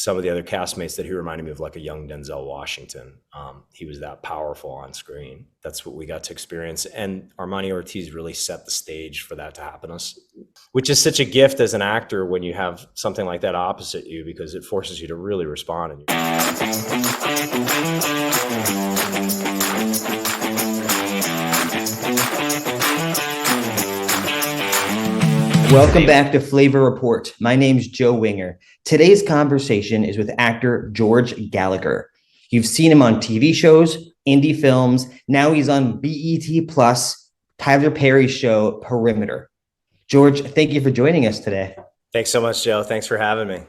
some of the other castmates that he reminded me of like a young Denzel Washington. He was that powerful on screen. That's what we got to experience. And Armani Ortiz really set the stage for that to happen to us, which is such a gift as an actor when you have something like that opposite you, because it forces you to really respond. Welcome back to Flavor Report. My name's Joe Winger. Today's conversation is with actor George Gallagher. You've seen him on TV shows, indie films. Now he's on BET Plus, Tyler Perry's show, Perimeter. George, thank you for joining us today. Thanks so much, Joe. Thanks for having me.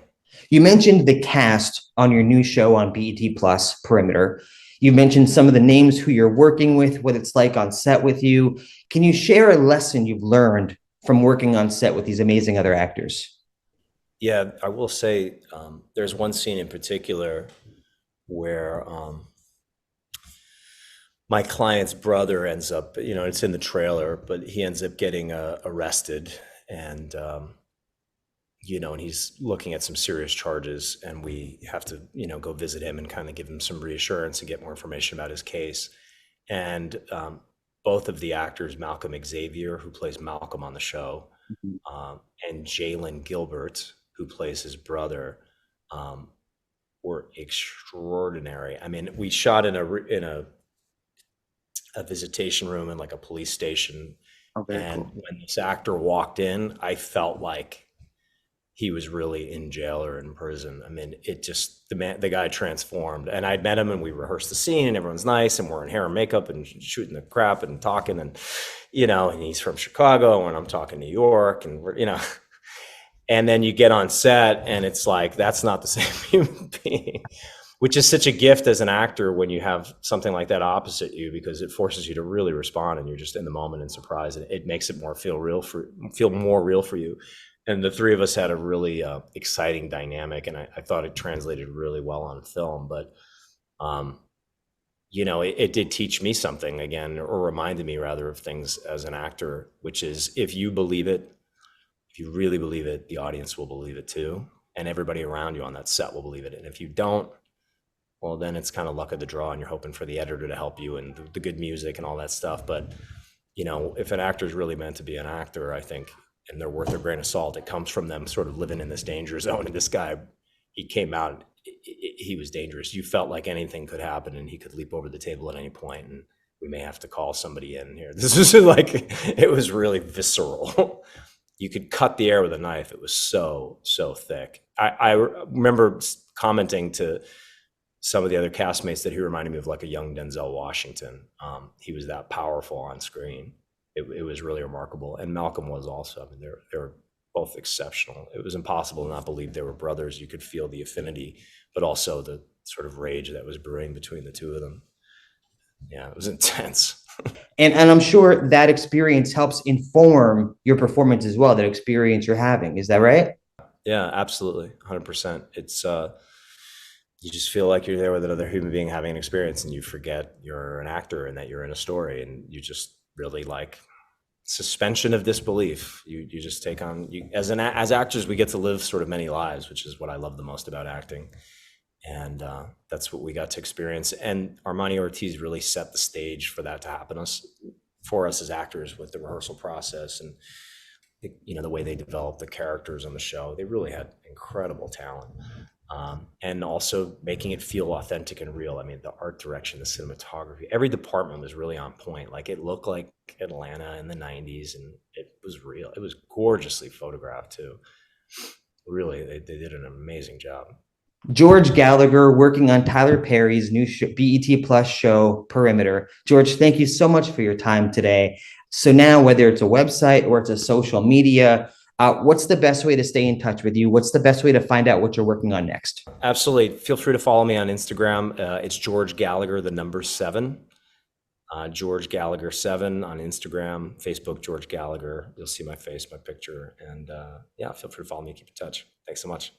You mentioned the cast on your new show on BET Plus, Perimeter. You mentioned some of the names who you're working with, what it's like on set with you. Can you share a lesson you've learned from working on set with these amazing other actors? Yeah, I will say there's one scene in particular where my client's brother ends up, it's in the trailer, but he ends up getting arrested, and and he's looking at some serious charges, and we have to, go visit him and kind of give him some reassurance and get more information about his case. And both of the actors, Malcolm Xavier, who plays Malcolm on the show, and Jalen Gilbert, who plays his brother, were extraordinary. I mean, we shot in a visitation room in like a police station, and cool. When this actor walked in, I felt like he was really in jail or in prison. I mean, the guy transformed, and I'd met him and we rehearsed the scene and everyone's nice and we're in hair and makeup and shooting the crap and talking, and, and he's from Chicago and I'm talking New York, and we're, and then you get on set and it's like, that's not the same human being, which is such a gift as an actor when you have something like that opposite you, because it forces you to really respond and you're just in the moment and surprised, and it makes it feel more real for you. And the three of us had a really exciting dynamic, and I thought it translated really well on film. But, it did teach me something again, or reminded me rather of things as an actor, which is if you believe it, if you really believe it, the audience will believe it too. And everybody around you on that set will believe it. And if you don't, well, then it's kind of luck of the draw and you're hoping for the editor to help you and the good music and all that stuff. But, if an actor is really meant to be an actor, I think, and they're worth their grain of salt, it comes from them sort of living in this danger zone. And this guy, he came out, he was dangerous. You felt like anything could happen and he could leap over the table at any point, and we may have to call somebody in here. This was like, it was really visceral. You could cut the air with a knife. It was so thick. I remember commenting to some of the other castmates that he reminded me of like a young Denzel Washington. He was that powerful on screen. It was really remarkable. And Malcolm was also. I mean, they were both exceptional. It was impossible to not believe they were brothers. You could feel the affinity, but also the sort of rage that was brewing between the two of them. Yeah, it was intense. And I'm sure that experience helps inform your performance as well, that experience you're having. Is that right? Yeah, absolutely. 100%. It's, you just feel like you're there with another human being having an experience, and you forget you're an actor and that you're in a story, and you just really like suspension of disbelief. You just take on, as actors, we get to live sort of many lives, which is what I love the most about acting. And that's what we got to experience. And Armani Ortiz really set the stage for that to happen for us as actors, with the rehearsal process and the way they developed the characters on the show. They really had incredible talent. And also making it feel authentic and real. I mean, the art direction, the cinematography, every department was really on point. Like, it looked like Atlanta in the 90s, and it was real. It was gorgeously photographed too. Really, they did an amazing job. George Gallagher, working on Tyler Perry's new BET Plus show, Perimeter. George, thank you so much for your time today. So now, whether it's a website or it's a social media, what's the best way to stay in touch with you? What's the best way to find out what you're working on next? Absolutely. Feel free to follow me on Instagram. It's George Gallagher, the number 7. George Gallagher 7 on Instagram, Facebook, George Gallagher. You'll see my face, my picture. And yeah, feel free to follow me. Keep in touch. Thanks so much.